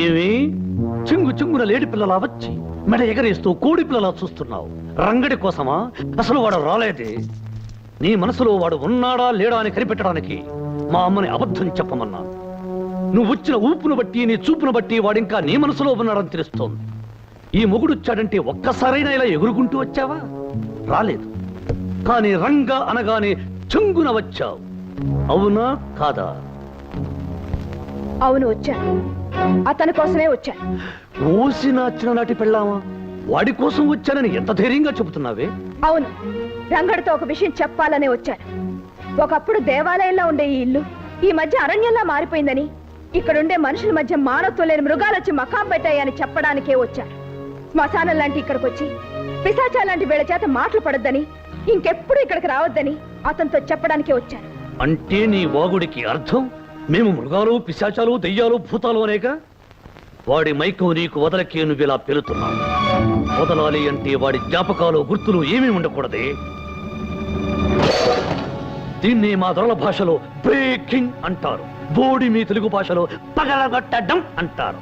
ఏమి చింగు చింగున లేడి పిల్లలా వచ్చి మెడ ఎగరేస్తూ కోడి పిల్లలా చూస్తున్నావు? రంగడి కోసమా? అసలు వాడు రాలేదే. నీ మనసులో వాడు ఉన్నాడా లేడా అని కనిపెట్టడానికి మా అమ్మని అబద్ధం చెప్పమన్నాను. నువ్వు వచ్చిన ఊపును బట్టి నీ చూపును బట్టి వాడింకా నీ మనసులో ఉన్నాడని తెలుస్తోంది. ఈ మొగుడొచ్చాడంటే ఒక్కసారైనా ఇలా ఎగురుకుంటూ వచ్చావా? రాలేదు. కానీ రంగా అనగానే చింగున వచ్చావు. అవునా కాదా? అవును, వచ్చాను. అతని కోసమే వచ్చాను. ఓసిన చిన్ననాటి పెళ్ళామా? వాడి కోసం వచ్చానని ఎంత ధైర్యంగా చెబుతున్నావే? అవును, రంగడితో ఒక విషయం చెప్పాలనే వచ్చాను. ఒకప్పుడు దేవాలయంలో ఉండే ఈ ఇల్లు ఈ మధ్య అరణ్యంలా మారిపోయిందని, ఇక్కడుండే మనుషుల మధ్య మానవత్వం లేని మృగాలు వచ్చి మకాం పెట్టాయని చెప్పడానికే వచ్చాను. శ్మశానం లాంటి ఇక్కడికి వచ్చి పిశాచాల లాంటి వీళ్ళ చేత మాటలు పడొద్దని, ఇంకెప్పుడు ఇక్కడికి రావద్దని అతనితో చెప్పడానికే వచ్చాను. అంటే నీ వాగుడికి అర్థం మేము మృగాలు పిశాచాలు దెయ్యాలు భూతాలు అనేగా? వాడి మైకం నీకు వదలకే నువ్వు ఇలా పెలుతున్నావు. వదలాలి అంటే వాడి జ్ఞాపకాలు గుర్తులు ఏమీ ఉండకూడదే. దీన్ని మా దొరల భాషలో బ్రేకింగ్ అంటారు. బోడి మీ తెలుగు భాషలో పగలగొట్టడం అంటారు.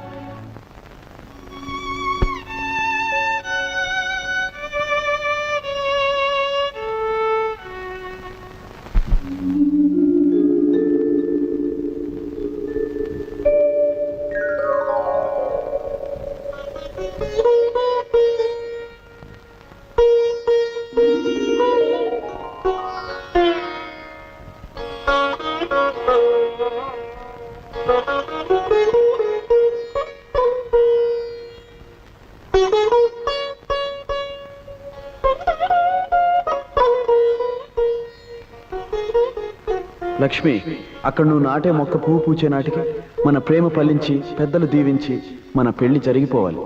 లక్ష్మి, అక్కడ నువ్వు నాటే మొక్క పువ్వు పూచే నాటికి మన ప్రేమ ఫలించి పెద్దలు దీవించి మన పెళ్లి జరిగిపోవాలి.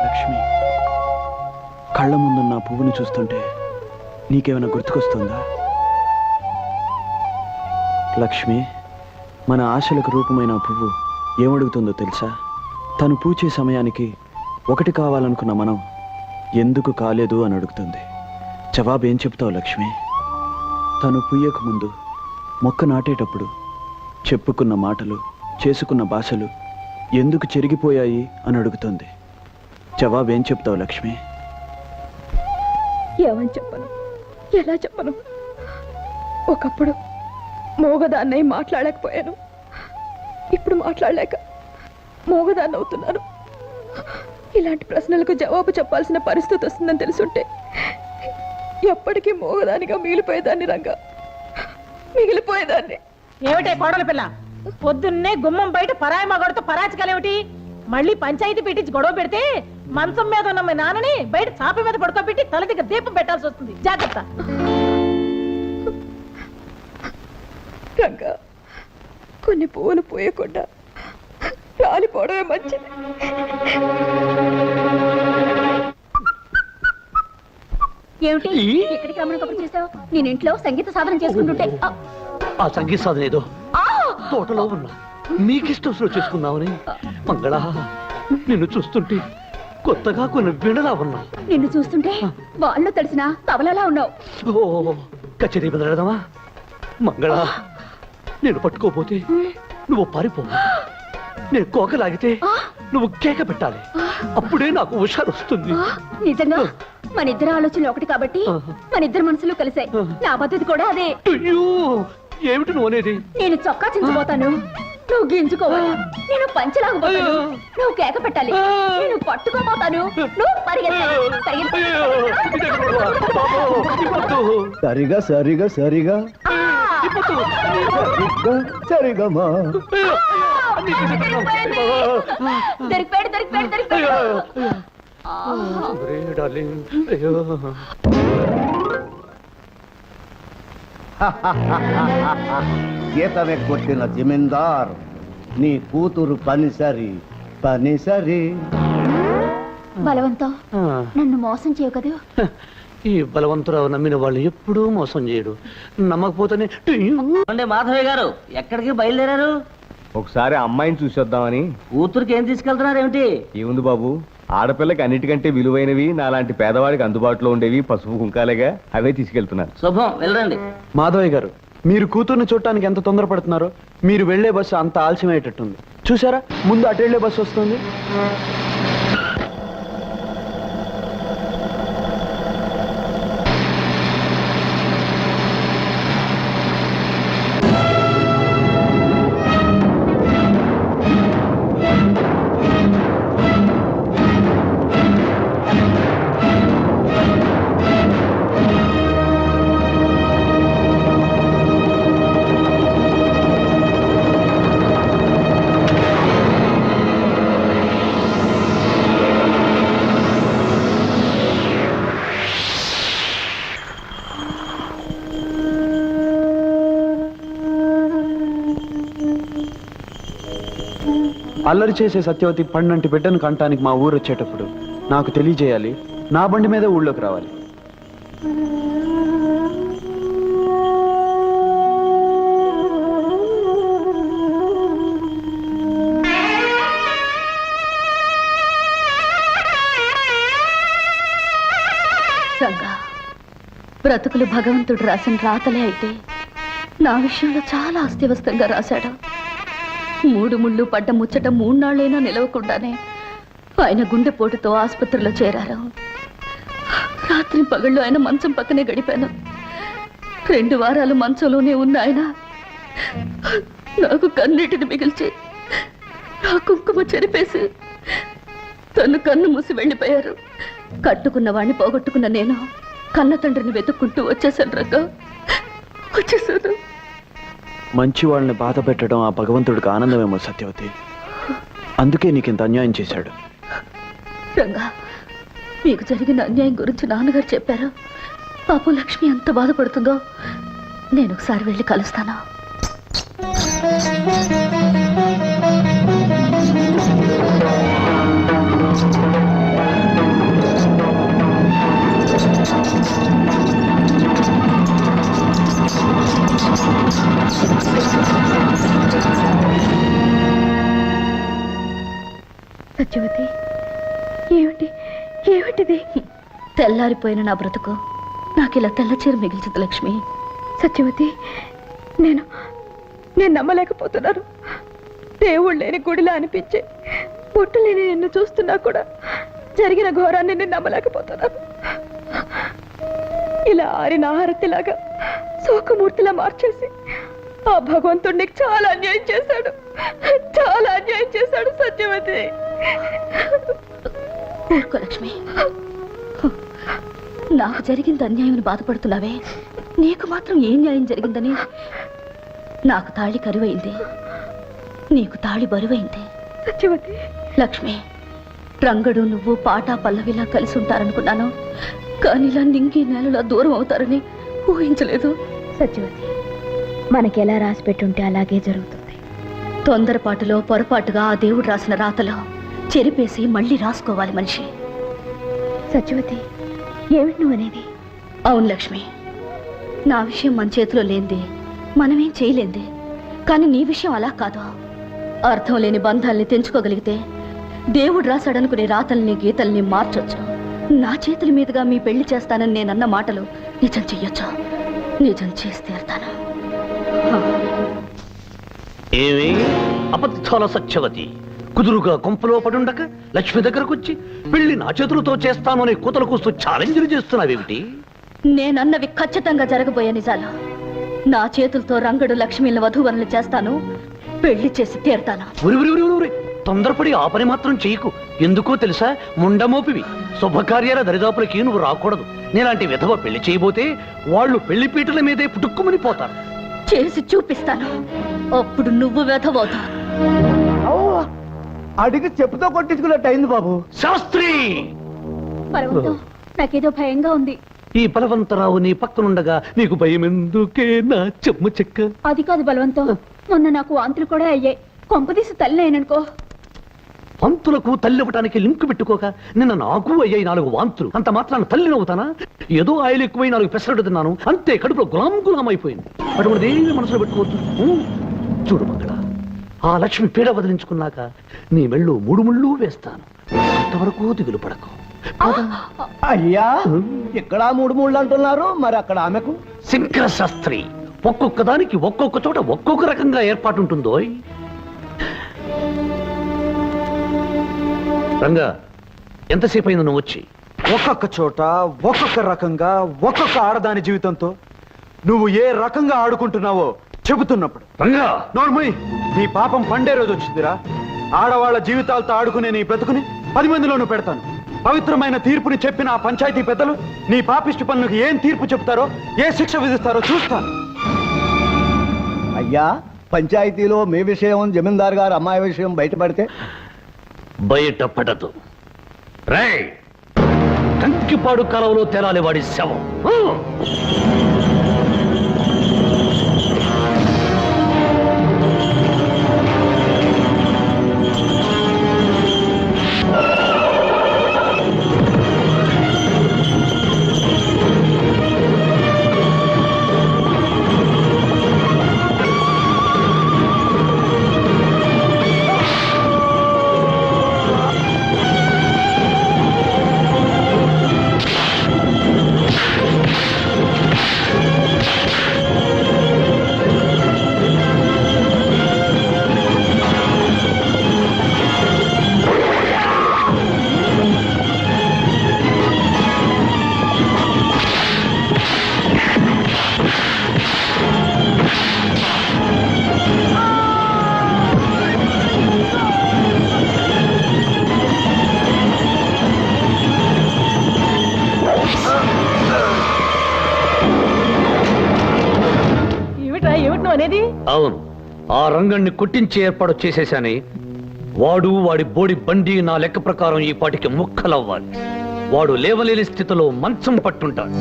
లక్ష్మి, కళ్ళ ముందున్న పువ్వుని చూస్తుంటే నీకేమైనా గుర్తుకొస్తుందా? లక్ష్మి, మన ఆశలకు రూపమైన పువ్వు ఏమడుగుతుందో తెలుసా? తను పూచే సమయానికి ఒకటి కావాలనుకున్న మనం ఎందుకు కాలేదు అని అడుగుతుంది. జవాబు ఏం చెప్తావు లక్ష్మి? తను పూయక ముందు మొక్క నాటేటప్పుడు చెప్పుకున్న మాటలు చేసుకున్న భాషలు ఎందుకు చెరిగిపోయాయి అని అడుగుతుంది. జవాబు ఏం చెప్తావు లక్ష్మి? ఏమని చెప్పను, ఎలా చెప్పను? ఒకప్పుడు మోగదాన్నై మాట్లాడలేకపోయాను. ఇప్పుడు మాట్లాడలేక మోగదాన్ని అవుతున్నాను. ఇలాంటి ప్రశ్నలకు జవాబు చెప్పాల్సిన పరిస్థితి వస్తుందని తెలుసుంటే ఎప్పటికీ మోగదానిగా మిగిలిపోయేదాన్ని. రంగా, మిగిలిపోయేదాన్ని. ఏమిటే కోడల పిల్ల, పొద్దున్నే గుమ్మం బయట పరాయి మగడితో పరాచకాలేమిటి? మళ్ళీ పంచాయతీ పెట్టించి గొడవ పెడితే మంచం మీద ఉన్న మీ నాన్నని బయట చాప మీద పడుకోబెట్టి తల దగ్గర దీపం పెట్టాల్సి వస్తుంది. జాగ్రత్త. రంగా, కొన్ని పువ్వులు పోయకుండా రాలిపోవడమే మంచిది. ఏమిటి ఎక్కడికి రమ్మని కబురు చేసావు? నేను ఇంట్లో సంగీత సాధన చేసుకుంటుంటే ఆ సంగీత సాధన ఏదో తోటలో ఉన్నా నీకిష్టం చేసుకుందామని. మంగళ, నిన్ను చూస్తుంటే కొత్తగా కొన్ని వినలా ఉన్నా. నిన్ను చూస్తుంటే వాళ్ళు తడిసిన తవలలా ఉన్నావు. ఓ, కచేరీ బదలడదామా? మంగళ, నేను పట్టుకోపోతే నువ్వు పారిపో. నేను కోకలాగితే నువ్వు కేక పెట్టాలి. అప్పుడే నాకు హుషారు వస్తుంది. నిజంగా మన ఇద్దరు ఆలోచనలు ఒకటి కాబట్టి మన ఇద్దరు మనసులు కలిసాయి. నా పద్ధతి కూడా అదే. అయ్యో, ఏమిటి నువ్వు అనేది? నేను చొక్కా చించిపోతాను, నువ్వు గింజుకోవాలి. నేను పంచలాగపోతాను, నువ్వు కేక పెట్టాలి. నేను పట్టుకోపోతాను, నువ్వు పరిగెత్తాలి. సరిగా సరిగా సరిగా సరిగమా. దొరికిపోయాడు, దొరికిపోయాడు, దొరికిపోయాడు. గీతమే కొట్టిన జమీందార్, నీ కూతురు పనిసరి పనిసరి. బలవంతం, నన్ను మోసం చేయవు కదా. ఈ బలవంతురావు నమ్మిన వాళ్ళు ఎప్పుడూ మోసం చేయడు. నమ్మకపోతేనే. మాధవయ్య గారు ఎక్కడికి బయలుదేరారు? ఒకసారి అమ్మాయిని చూసొద్దామని. కూతురికి ఏం తీసుకెళ్తున్నారేమిటి? ఏముంది బాబు, ఆడపిల్లకి అన్నిటికంటే విలువైనవి నాలాంటి పేదవాడికి అందుబాటులో ఉండేవి పసుపు కుంకాలేగా, అవే తీసుకెళ్తున్నాను. శుభం, వెళ్ళండి. మాధవయ్య గారు, మీరు కూతుర్ని చూడటానికి ఎంత తొందరపడుతున్నారో. మీరు వెళ్లే బస్సు అంత ఆలస్యమయ్యేటట్టుంది. చూసారా, ముందు అటు వెళ్లే బస్సు వస్తుంది. అల్లరి చేసే సత్యవతి పండంటి బిడ్డను కంటానికి మా ఊరు వచ్చేటప్పుడు నాకు తెలియజేయాలి. నా బండి మీద ఊళ్ళోకి రావాలి. రంగా, బ్రతుకులు భగవంతుడు రాసిన రాతలే అయితే నా విషయంలో చాలా అస్తవ్యస్తంగా రాశాడు. 3 ముళ్ళు పడ్డ ముచ్చట 3 నాళ్ళైనా నిలవకుండానే ఆయన గుండెపోటుతో ఆసుపత్రిలో చేరారు. రాత్రి పగళ్ళు ఆయన మంచం పక్కనే గడిపాను. 2 వారాలు మంచంలోనే ఉన్న ఆయన నాకు కన్నీటిని మిగిల్చి నా కుంకుమ చెరిపేసి తను కన్ను మూసి వెళ్ళిపోయారు. కట్టుకున్న వాణ్ణి పోగొట్టుకున్న నేను కన్న తండ్రిని వెతుక్కుంటూ వచ్చేసాను రంగా, వచ్చేసాను. మంచి వాళ్ళని బాధ పెట్టడం ఆ భగవంతుడికి ఆనందమేమో సత్యవతి. అందుకే నీకింత అన్యాయం చేశాడు. రంగా, మీకు జరిగిన అన్యాయం గురించి నాన్నగారు చెప్పారు. పాపం లక్ష్మి ఎంత బాధపడుతుందో నేను ఒకసారి వెళ్ళి కలుస్తాను. సత్యవతి, ఏమిటిది? తెల్లారిపోయిన నా బ్రతుకు నాకు ఇలా తెల్ల చీర మిగిల్చింది లక్ష్మి. సత్యవతి, నేను నమ్మలేకపోతున్నాను. దేవుడు లేని గుడిలా అనిపించే పుట్టు లేని నిన్ను చూస్తున్నా కూడా జరిగిన ఘోరాన్ని నేను నమ్మలేకపోతున్నాను. ఇలా ఆరిన ఆహారతిలాగా శోకమూర్తిలా మార్చేసి ఆ భగవంతుడు నీకు చాలా అన్యాయం చేశాడు, చాలా అన్యాయం చేశాడు సత్యవతి. ఊరుకో లక్ష్మి, నాకు జరిగింది అన్యాయం బాధపడుతున్నావే, నీకు మాత్రం ఏం న్యాయం జరిగిందని? నాకు తాళి కరువైంది, నీకు తాళి బరువైంది. సత్యవతి, లక్ష్మి, రంగడు నువ్వు పాటా పల్లవిలా కలిసి ఉంటారనుకున్నాను, కానీ ఇలా నింగి నేలలా దూరం అవుతారని ఊహించలేదు. సత్యవతి, మనకెలా రాసి పెట్టుంటే అలాగే జరుగుతుంది. తొందరపాటులో పొరపాటుగా ఆ దేవుడు రాసిన రాతలో చెరిపేసి మళ్ళీ రాసుకోవాలి మనిషి. సత్యవతి, ఏమిటి నువ్వు అనేది? అవును లక్ష్మి, నా విషయం మన చేతిలో లేనిది, మనమేం చేయలేంది. కానీ నీ విషయం అలా కాదు. అర్థం లేని బంధాల్ని తెంచుకోగలిగితే దేవుడు రాశాడనుకునే రాతల్ని గీతల్ని మార్చొచ్చు. నా చేతుల మీదుగా మీ పెళ్లి చేస్తానని నేనన్న మాటలు నిజం చెయ్యొచ్చు, నిజం చేసి తీరుతాను. ఏమి అబద్ధాల సత్యవతి, కుదురుగా కొంపలో పడుండక లక్ష్మి దగ్గరకు వచ్చి పెళ్లి నా చేతులతో చేస్తాను అనే కూతలు కూస్తూ ఛాలెంజ్లు చేస్తున్నావేమిటి? నేనన్నవి ఖచ్చితంగా జరగబోయే నిజాలు. నా చేతులతో రంగడు లక్ష్మిని వధూవరులు చేస్తాను, పెళ్లి చేసి తీరుతాను. తొందరపడి ఆ పని మాత్రం చెయ్యకు. ఎందుకో తెలుసా, ముండమోపివి. శుభకార్యాల దరిదాపులకి నువ్వు రాకూడదు. నేలాంటి విధవ పెళ్లి చేయబోతే వాళ్ళు పెళ్లి పీటల మీదే పుట్టుక్కుమని పోతారు. చేసి చూపిస్తాను, అప్పుడు నువ్వు వెధవవుతావు. అడిగి చెప్పుతో కొట్టించుకున్నట్టు అయింది బాబు. శాస్త్రి, నాకేదో భయంగా ఉంది. ఈ బలవంతరావు నీ పక్కనుండగా నీకు భయం ఎందుకే నా చెమ్మ చెక్క? అది కాదు బలవంతం, మొన్న నాకు వాంతులు కూడా అయ్యాయి. కొంపదీసి తల్లి అయిననుకో. వాంతులకు తల్లి ఇవ్వటానికి లింకు పెట్టుకోక నిన్న నాకు అయ్యాయి 4 వాంతులు. అంత మాత్రాన తల్లిని అవుతానా? ఏదో ఆయిల్ ఎక్కువై 4 పెసరట్టు తిన్నాను అంతే, కడుపులో గులాం అయిపోయింది. అటువంటిది మనసులో పెట్టుకోవద్దు. చూడు మంగళ, ఆ లక్ష్మి పీడ వదిలించుకున్నాక నీ మెళ్ళు 3 ముళ్ళు వేస్తాను. అంతవరకు దిగులు పడకు. పద. అయ్యా ఇక్కడ 3 ముళ్ళు అంటున్నారు, మరి అక్కడ ఆమెకు శంకర శాస్త్రి, ఒక్కొక్క దానికి ఒక్కొక్క చోట ఒక్కొక్క రకంగా ఏర్పాటు ఉంటుందో. రంగా, ఎంతసేపు అయింది నువ్వు వచ్చి? ఒక్కొక్క చోట ఒక్కొక్క రకంగా ఒక్కొక్క ఆడదాని జీవితంతో నువ్వు ఏ రకంగా ఆడుకుంటున్నావో చెబుతున్నప్పుడు. రంగా, నోర్మయ్, నీ పాపం పండే రోజు వచ్చిందిరా. ఆడవాళ్ళ జీవితాలతో ఆడుకునే నీ బ్రతుకుని 10 మందిలోనూ పెడతాను. పవిత్రమైన తీర్పుని చెప్పిన ఆ పంచాయతీ పెద్దలు నీ పాపిష్టి పనులకు ఏం తీర్పు చెప్తారో, ఏ శిక్ష విధిస్తారో చూస్తాను. అయ్యా పంచాయతీలో మీ విషయం, జమీందార్ గారు అమ్మాయి విషయం బయటపడితే బయట పడదు. రేయ్, కంకిపాడు కాలంలో తేలాలి వాడి శవం. ఏమిటి నువ్వు అనేది? అవును, ఆ రంగణ్ణి కొట్టించే ఏర్పాటు చేసేశాని. వాడు, వాడి బోడి బండి నా లెక్క ప్రకారం ఈ పాటికి ముక్కలవ్వాలి. వాడు లేవలేని స్థితిలో మంచం పట్టుంటాడు.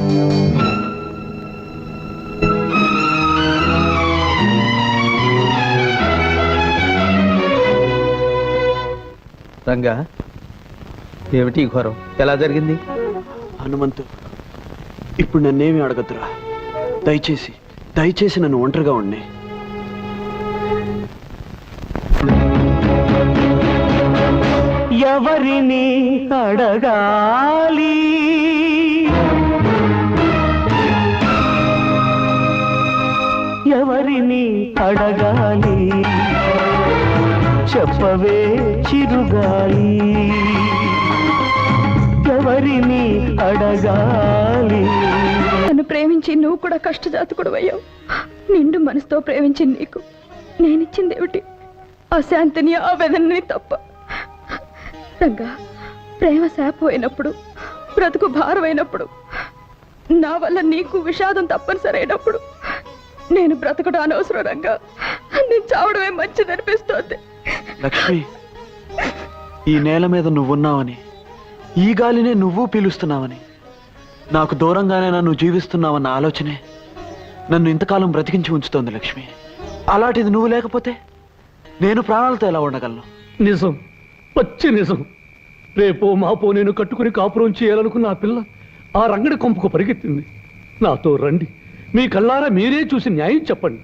రంగా, ఏమిటి ఈ ఘోరం? ఎలా జరిగింది? హనుమంతు, ఇప్పుడు నన్నేమి అడగద్దురా. దయచేసి దయచేసి నన్ను ఒంటరిగా ఉండి. ఎవరిని అడగాలి, ఎవరిని అడగాలి, చెప్పవే చిరుగాలి, ఎవరిని అడగాలి. నన్ను ప్రేమించి నువ్వు కూడా కష్టజాతకుడు అయ్యావు. నిండు మనసుతో ప్రేమించి నీకు నేనిచ్చింది ఏమిటి? అశాంతిని, ఆవేదనని తప్ప. రంగా, ప్రేమ శాపమైనప్పుడు, బ్రతుకు భారమైనప్పుడు, నా వల్ల నీకు విషాదం తప్పనిసరి అయినప్పుడు నేను బ్రతకడం అనవసరం. రంగా, నేను చావడమే మంచిదనిపిస్తోంది. లక్ష్మి, ఈ నేల మీద నువ్వున్నావని, ఈ గాలినే నువ్వు పీలుస్తున్నావని, నాకు దూరంగానే నన్ను జీవిస్తున్నావన్న ఆలోచనే నన్ను ఇంతకాలం బ్రతికించి ఉంచుతోంది లక్ష్మి. అలాంటిది నువ్వు లేకపోతే నేను ప్రాణాలతో ఎలా ఉండగలను? నిజం, పచ్చి నిజం. రేపో మాపో నేను కట్టుకుని కాపురం చేయాలనుకున్న ఆ పిల్ల ఆ రంగడి కొంపకు పరిగెత్తింది. నాతో రండి, మీ కళ్ళారా మీరే చూసి న్యాయం చెప్పండి.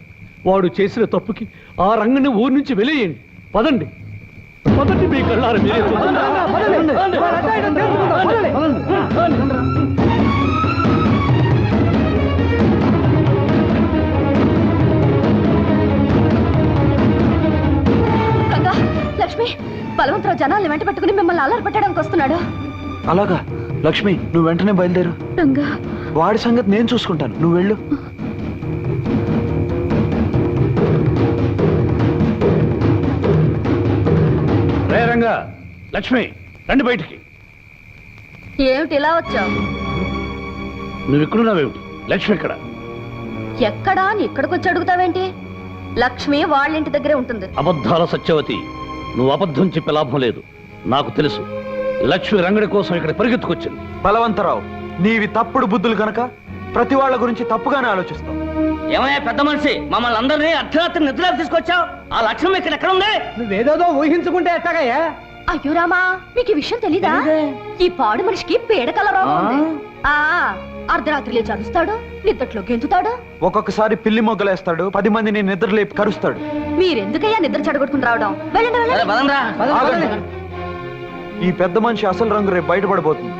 వాడు చేసిన తప్పుకి ఆ రంగని ఊరి నుంచి వెలేయండి. పదండి, పదండి, మీ కళ్ళారా మీరే చూడండి. గంగా, లక్ష్మి, బలవంతరావు జనాల్ని వెంట పెట్టుకుని మిమ్మల్ని అల్లరి పెట్టడానికి వస్తున్నాడు. అలాగా? లక్ష్మి, నువ్వు వెంటనే బయలుదేరు. రంగా, వాడి సంగతి నేను చూసుకుంటాను, నువ్వు వెళ్ళు. రే రంగా, లక్ష్మి, రండి బయటికి. ఏమిటి ఇలా వచ్చావు? నువ్వు ఇక్కడున్నావేమిటి? లక్ష్మి ఇక్కడ. ఎక్కడా అని ఇక్కడికి వచ్చి అడుగుతావేంటి? లక్ష్మి వాళ్ళ ఇంటి దగ్గరే ఉంటుంది. అబద్ధాల సత్యవతి, నువ్వు అబద్ధం చెప్పే లాభం లేదు. నాకు తెలుసు, లక్ష్మి రంగడి కోసం ఇక్కడ పరిగెత్తుకొచ్చింది. బలవంతరావు, నీవి తప్పుడు బుద్ధులు గనక ప్రతి వాళ్ళ గురించి తప్పుగానే ఆలోచిస్తావు. ఏమయ్యా పెద్ద మనిషి, మమ్మల్ని అందరినీ అర్ధరాత్రి నిద్రలోకి తీసుకొచ్చావు. ఆ లక్ష్యం ఎక్కడ ఉంది? నువ్వేదేదో ఊహించుకుంటే ఎట్టగయ్యా? అయ్యో రామా, మీకు ఈ విషయం తెలీదా? ఈ పాడు మనిషికి పీడకల రోగం ఉంది. అర్ధరాత్రి లేచి అరుస్తాడు, నిద్దట్లో గెంతుతాడు. ఒక్కొక్కసారి పిల్లి మొగ్గలేస్తాడు, 10 మందిని నిద్ర లేపి కరుస్తాడు. మీరెందుకయ్యా నిద్ర చెడగొట్టుకుని రావడం? వెళ్ళండి, వెళ్ళండి. ఆగండి. ఈ పెద్ద మనిషి అసలు రంగు రేపు బయటపడబోతుంది.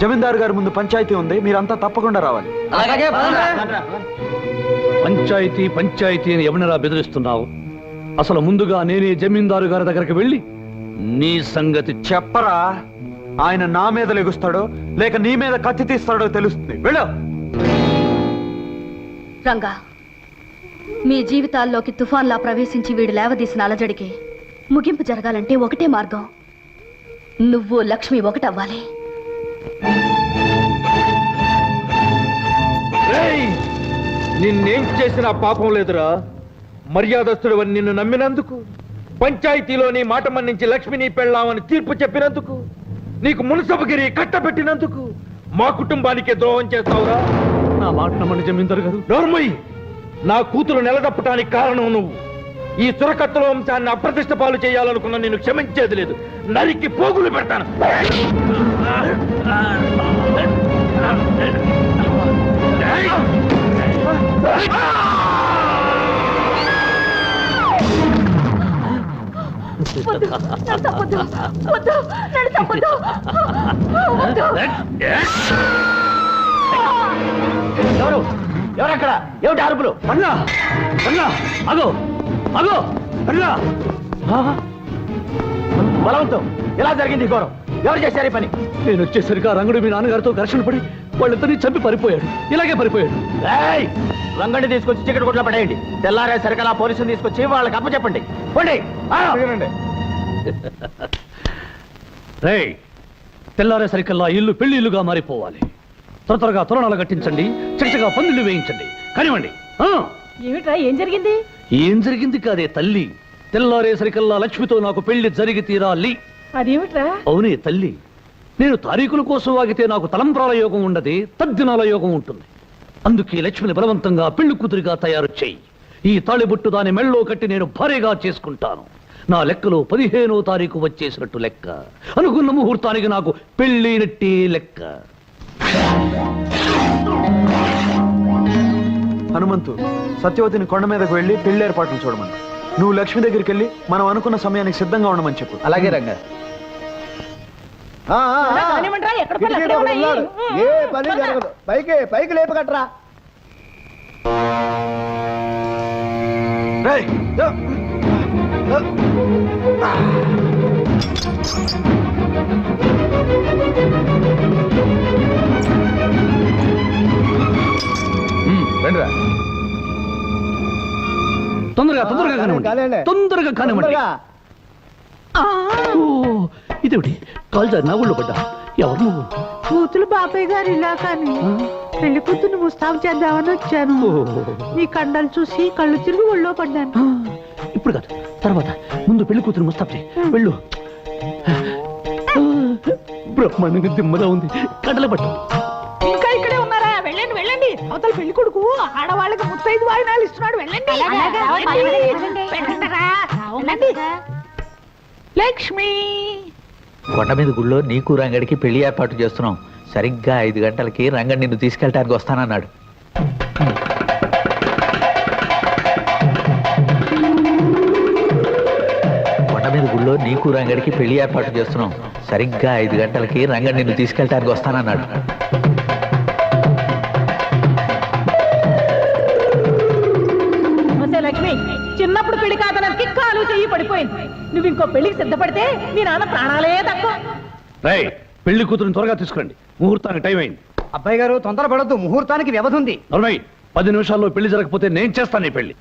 జమీందారు గారి ముందు పంచాయతీ ఉంది, మీరంతా తప్పకుండా రావాలి. పంచాయతీ పంచాయతీ అని ఎవరినరా బెదిరిస్తున్నావు? అసలు ముందుగా నేనే జమీందారు గారి దగ్గరికి వెళ్ళి నీ సంగతి చెప్పరా, ఆయన నా మీద లెగుస్తాడో లేక నీ మీద కత్తి తీస్తాడో తెలుస్తుంది. వెళ్ళు. రంగా, మీ జీవితాల్లోకి తుఫాన్లా ప్రవేశించి వీడు లేవదీసిన అలజడికి ముగింపు జరగాలంటే ఒకటే మార్గం. నువ్వు లక్ష్మి ఒకటవ్వాలి. నిన్నేం చేసినా పాపం లేదురా. మర్యాదస్తుడు నిన్ను నమ్మినందుకు, పంచాయతీలోని మాట మన్నించి లక్ష్మిని పెళ్ళామని తీర్పు చెప్పినందుకు, నీకు మున్సబగిరి కట్టబెట్టినందుకు మా కుటుంబానికే ద్రోహం చేస్తావురా. నా మాట నమ్మని జమీందారు గారు. నోర్మయ్య, నా కూతురు నిలదప్పటానికి కారణం నువ్వు. ఈ చురకత్తుల వంశాన్ని అప్రతిష్ట పాలు చేయాలనుకున్న నేను క్షమించేది లేదు. నరికి పోగులు పెడతాను. ఎవరు ఎవరక్కడ? ఏమిటి అరుపులు? అన్నా అన్నా అగో అగో అన్నా. బలవంతం ఎలా జరిగింది ఈ ఘోరం? ఎవరు చేశారు ఈ పని? నేను వచ్చేసరికి ఆ రంగుడు మీ నాన్నగారితో ఘర్షణ పడి వాళ్ళిద్దరిని చంపి పరిపోయాడు. ఇలాగే పరిపోయాడు. రంగండి తీసుకొచ్చి చికెట్ కొట్లో పడేయండి. తెల్లారే సరికలా పోలీసులు తీసుకొచ్చి వాళ్ళకి అప్పచెప్పండి. పోండి. రేయ్, తెల్లారేసరికల్లా ఇల్లు పెళ్లి ఇల్లుగా మారిపోవాలి. త్వరగా తోరణాలు కట్టించండి, చక్కగా పందిళ్ళు వేయించండి. కానివ్వండి. ఏమిట్రా, ఏం జరిగింది? ఏం జరిగింది కాదే తల్లి, తెల్లారేసరికల్లా లక్ష్మితో నాకు పెళ్లి జరిగి తీరాలి. అదేమిట్రా? అవునే తల్లి, నేను తారీఖుల కోసం ఆగితే నాకు తలంబ్రాల యోగం ఉండదు, తద్దినాల యోగం ఉంటుంది. అందుకే లక్ష్మిని బలవంతంగా పెళ్లి కూతురిగా తయారు చేయి. ఈ తాళిబొట్టు దాని మెళ్ళో కట్టి నేను భారీగా చేసుకుంటాను. నా లెక్కలో 15వ తారీఖు వచ్చేసినట్టు లెక్క. అనుకున్న ముహూర్తానికి నాకు పెళ్ళినట్టే లెక్క. హనుమంతు, సత్యవతిని కొండ మీదకు వెళ్ళి పెళ్లి ఏర్పాట్లు చూడమని. నువ్వు లక్ష్మి దగ్గరికి వెళ్ళి మనం అనుకున్న సమయానికి సిద్ధంగా ఉండమని చెప్పు. అలాగే రంగా. కానివ్వండిరా, ఎక్కడ పనులు అక్కడే ఉన్నాయి. ఏ పని జరగదు. పైకి లేపకట్రా. రేయ్, రండిరా. తొందరగా కానివ్వండి. తొందరగా కానివ్వండి. ఇదేమిటి కాల్ జారి నా ఊళ్ళో పడ్డా? ఎవరు నువ్వు? కూతురు బాబాయ్ గారు ఇలా కానీ పెళ్లి కూతురు ముస్తాబు చేద్దామని వచ్చాను. నీ కండలు చూసి కళ్ళు తిరిగి ఒళ్ళో పడ్డాను. ఇప్పుడు కాదు, తర్వాత. ముందు పెళ్లి కూతురు ముస్తాబు చేయి. వెళ్ళు. బ్రహ్మాండంగా దిమ్మగా ఉంది. కండలు పట్టు. ఇంకా ఇక్కడే ఉన్నారా? వెళ్ళండి వెళ్ళండి. అవతల పెళ్లి కొడుకు ఆడవాళ్ళకి 35 వాయినాలు ఇస్తున్నాడు. వెళ్ళండి. వెళ్ళండి. లక్ష్మి, కొండ మీద గుళ్ళో నీకు రంగడికి పెళ్లి ఏర్పాటు చేస్తున్నాం. సరిగ్గా 5 గంటలకి రంగడి నిన్ను తీసుకెళ్ళటానికి వస్తానన్నాడు. కొండ మీద గుళ్ళో నీకు రంగడికి పెళ్లి ఏర్పాటు చేస్తున్నాం. సరిగ్గా 5 గంటలకి రంగడి నిన్ను తీసుకెళ్ళటానికి వస్తానన్నాడు. లక్ష్మి, చిన్నప్పుడు పెళ్లి కాదనకి కాలు చెయ్యి పడిపోయింది. నువ్వు ఇంకో పెళ్లికి సిద్ధపడితే నీ నాన్న ప్రాణాలే తక్కువ. రేయ్, పెళ్లి కూతురుని త్వరగా తీసుకురండి. ముహూర్తానికి టైం అయింది. అబ్బాయి గారు తొందరపడద్దు, ముహూర్తానికి వ్యవధి ఉంది. 10 నిమిషాల్లో పెళ్లి జరగకపోతే నేను చేస్తాను ఈ పెళ్లి.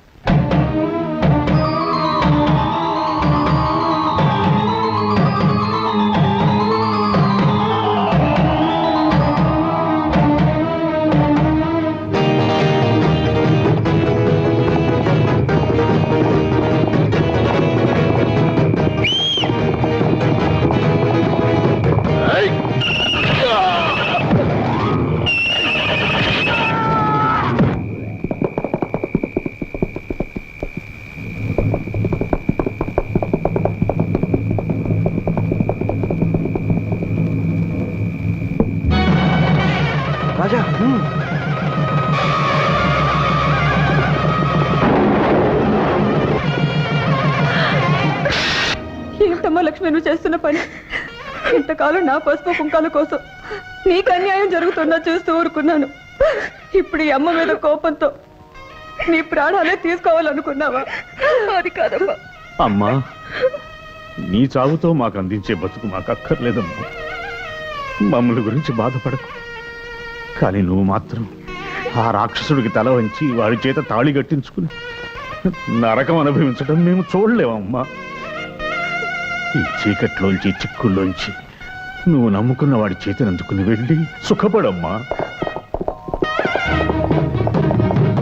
ఏంటమ్మా లక్ష్మి నువ్వు చేస్తున్న పని? ఇంతకాలం నా పసుపు కుంకాల కోసం నీకు అన్యాయం జరుగుతున్నా చూస్తూ ఊరుకున్నాను. ఇప్పుడు ఈ అమ్మ మీద కోపంతో నీ ప్రాణాలే తీసుకోవాలనుకున్నావా? అది కాదమ్మా. అమ్మా, నీ చావుతో మాకు అందించే బతుకు మాకు అక్కర్లేదమ్మా. మమ్మల్ని గురించి బాధపడకు. కానీ నువ్వు మాత్రం ఆ రాక్షసుడికి తల వంచి వాడి చేత తాళి కట్టించుకుని నరకం అనుభవించడం మేము చూడలేమమ్మా. ఈ చీకట్లోంచి చిక్కుల్లోంచి నువ్వు నమ్ముకున్న వాడి చేతిని అందుకుని వెళ్ళి సుఖపడమ్మా.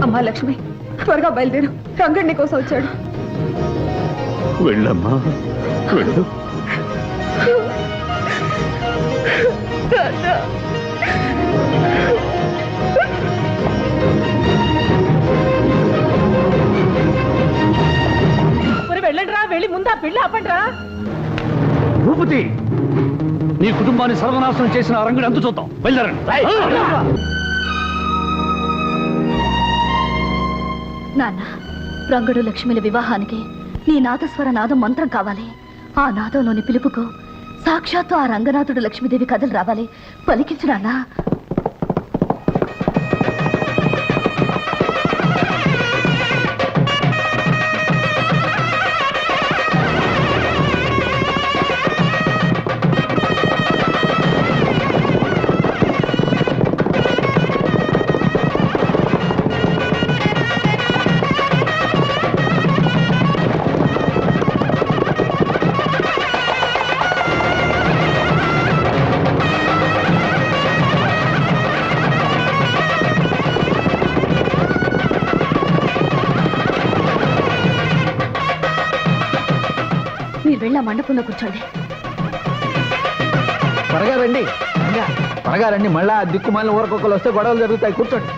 అమ్మా లక్ష్మి, త్వరగా బయలుదేరు. రంగడి కోసం వచ్చాడు. వెళ్ళమ్మా, వెళ్ళు. వెళ్ళండి రా, వెళ్ళి ముందా పెళ్ళి ఆపండి రా. భూపతి, నీ కుటుంబాన్ని సర్వనాశనం చేసిన రంగుడు అంతు చూద్దాం. బయలుదేరండి. నాన్న, రంగడు లక్ష్మిల వివాహానికి నీ నాదస్వర నాదం మంత్రం కావాలి. ఆ నాదంలోని పిలుపుకు సాక్షాత్తు ఆ రంగనాథుడు లక్ష్మీదేవి కథలు రావాలి. పలికించు నాన్న. మీరు వెళ్ళి ఆ మండపంలో కూర్చోండి. త్వరగా రండి, త్వరగా రండి. మళ్ళా దిక్కుమాలిన ఊరకొక్కలు వస్తే గొడవలు జరుగుతాయి. కూర్చోండి.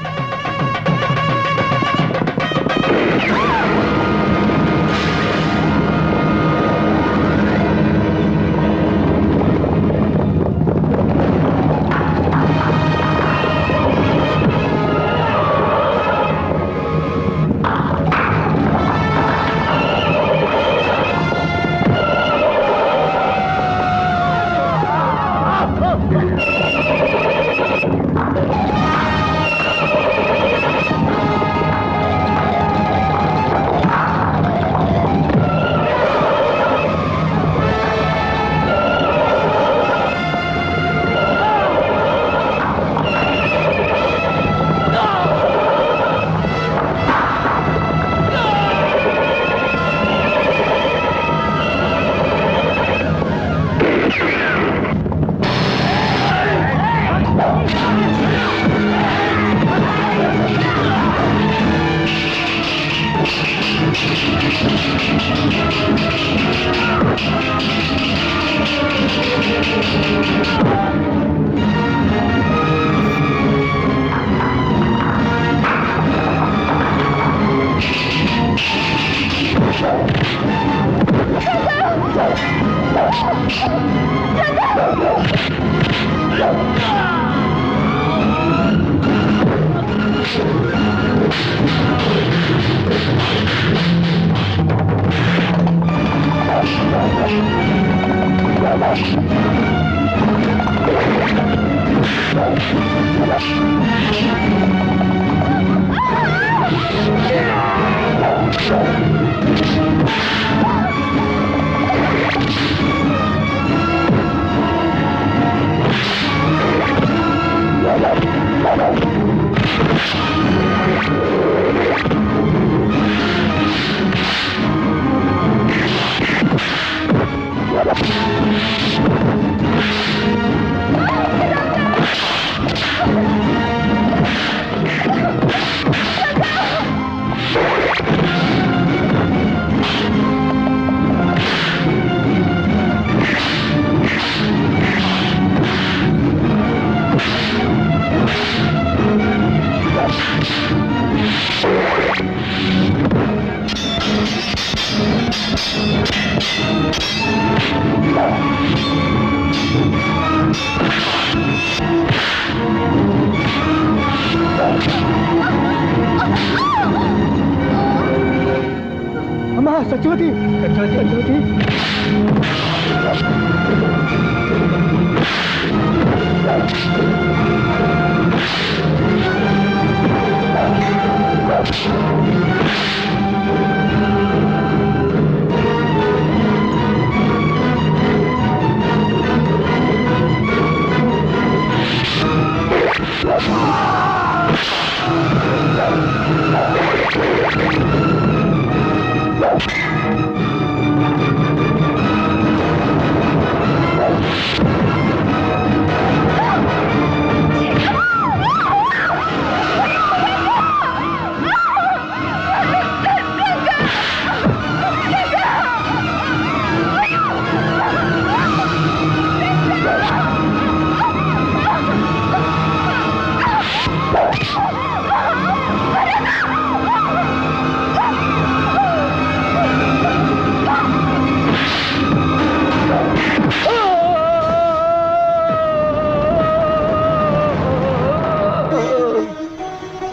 అమ్మా సత్యవతి సత్యవతి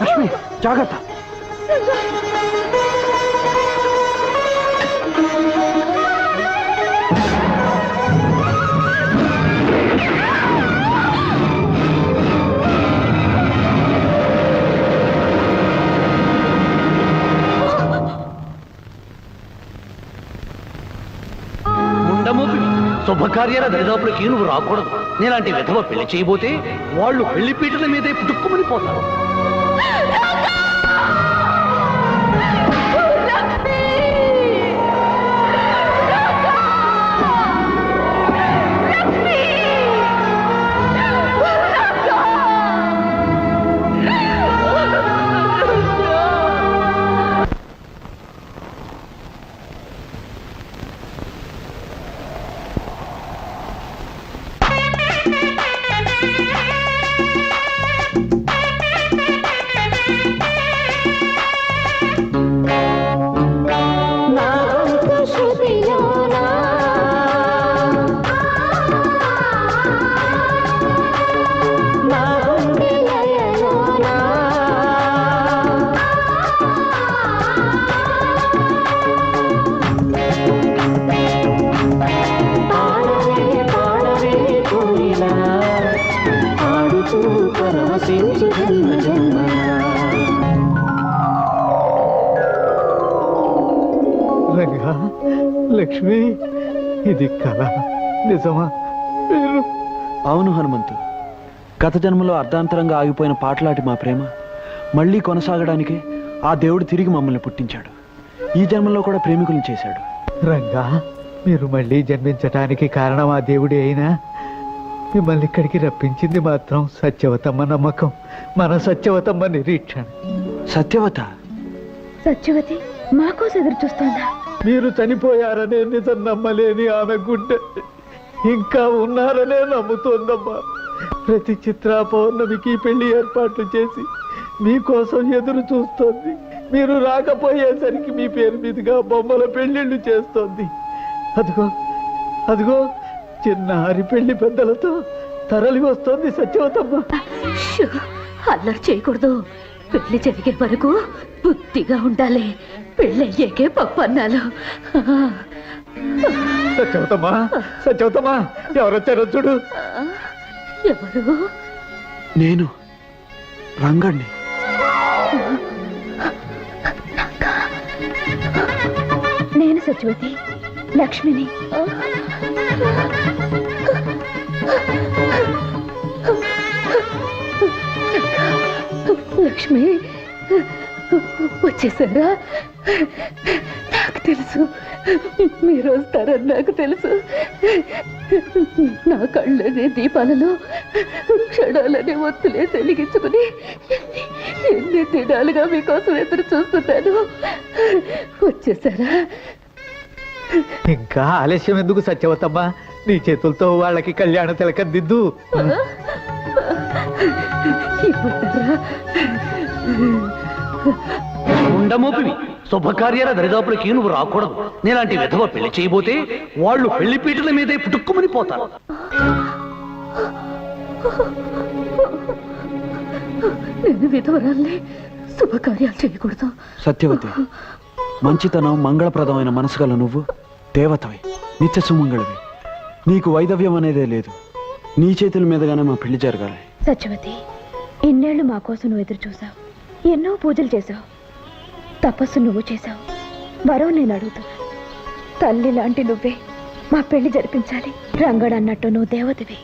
లక్ష్మి జాగ్రత్త. శుభకార్యాల దరిదాపులకి నువ్వు రాకూడదు. నీలాంటి విధవ పెళ్లి చేయబోతే వాళ్ళు పెళ్లి పీటల మీదే పుట్టుక్కుమని పోతారు. రంగా, లక్ష్మి, ఇది కళ నిజమా? అవును హనుమంతు, గత జన్మలో అర్ధాంతరంగా ఆగిపోయిన పాటలాటి మా ప్రేమ మళ్ళీ కొనసాగడానికి ఆ దేవుడు తిరిగి మమ్మల్ని పుట్టించాడు. ఈ జన్మలో కూడా ప్రేమికులను చేశాడు. రంగా, మీరు మళ్ళీ జన్మించటానికి కారణం ఆ దేవుడే అయినా మిమ్మల్ని ఇక్కడికి రప్పించింది మాత్రం సత్యవతమ్మ నమ్మకం, మన సత్యవతమ్మ నిరీక్షణ. సత్యవత? సత్యవతి మా కోసం ఎదురు చూస్తోందా? మీరు చనిపోయారనే నిజం నమ్మలేని ఆమె గుండె ఇంకా ఉన్నారనే నమ్ముతోందమ్మా. ప్రతి చిత్రా పౌర్ణమికి పెళ్లి ఏర్పాట్లు చేసి మీకోసం ఎదురు చూస్తోంది. మీరు రాకపోయేసరికి మీ పేరు మీదుగా బొమ్మల పెళ్లిళ్ళు చేస్తోంది. అదిగో అదిగో చిన్నారి పెళ్లి పెద్దలతో తరలి వస్తోంది సత్యవతమ్మ. అల్లరి చేయకూడదు. పెళ్లి జరిగే వరకు బుద్ధిగా ఉండాలి. పెళ్ళయ్యాకే పప్పన్నాలు. సత్యవతమ్మా, సత్యవతమ్మా, ఎవరొచ్చారో చూడు. ఎవరు? నేను రంగణ్ణి. నేను సత్యవతి, లక్ష్మిని. లక్ష్మి వచ్చేసారా? నాకు తెలుసు మీరు వస్తారని నాకు తెలుసు. నా కళ్ళనే దీపాలలో క్షణాలనే ఒత్తులే వెలిగించుకుని ఎన్ని దినాలుగా మీకోసం ఎదురు చూస్తున్నాను. వచ్చేసారా? ఇంకా ఆలస్యం ఎందుకు సత్యవతమ్మ? నీ చేతులతో వాళ్ళకి కళ్యాణ తిలకం దిద్దు. ఉండమోపివి, శుభకార్యాల దరిదాపులకి నువ్వు రాకూడదు. నీలాంటి విధవ పెళ్లి చేయబోతే వాళ్ళు పెళ్లి పీటల మీదే పుట్టుక్కుమని పోతారు. నేను విధవరాల్ని శుభకార్యాలు చేయకూడదు. సత్యవతి, మంచితనం మంగళప్రదమైన మనసు గల నువ్వు దేవతవి, నిత్య సుమంగళవి. నీకు వైదవ్యం అనేదే లేదు. నీ చేతుల మీదగానే మా పెళ్లి జరగాలి. సత్యవతి, ఇన్నేళ్లు మా కోసం నువ్వు ఎదురు చూసావు, ఎన్నో పూజలు చేశావు, తపస్సు నువ్వు చేశావు. వరం నేను అడుగుతున్నా. తల్లి లాంటి నువ్వే మా పెళ్లి జరిపించాలి. రంగడు అన్నట్టు నువ్వు దేవతవి.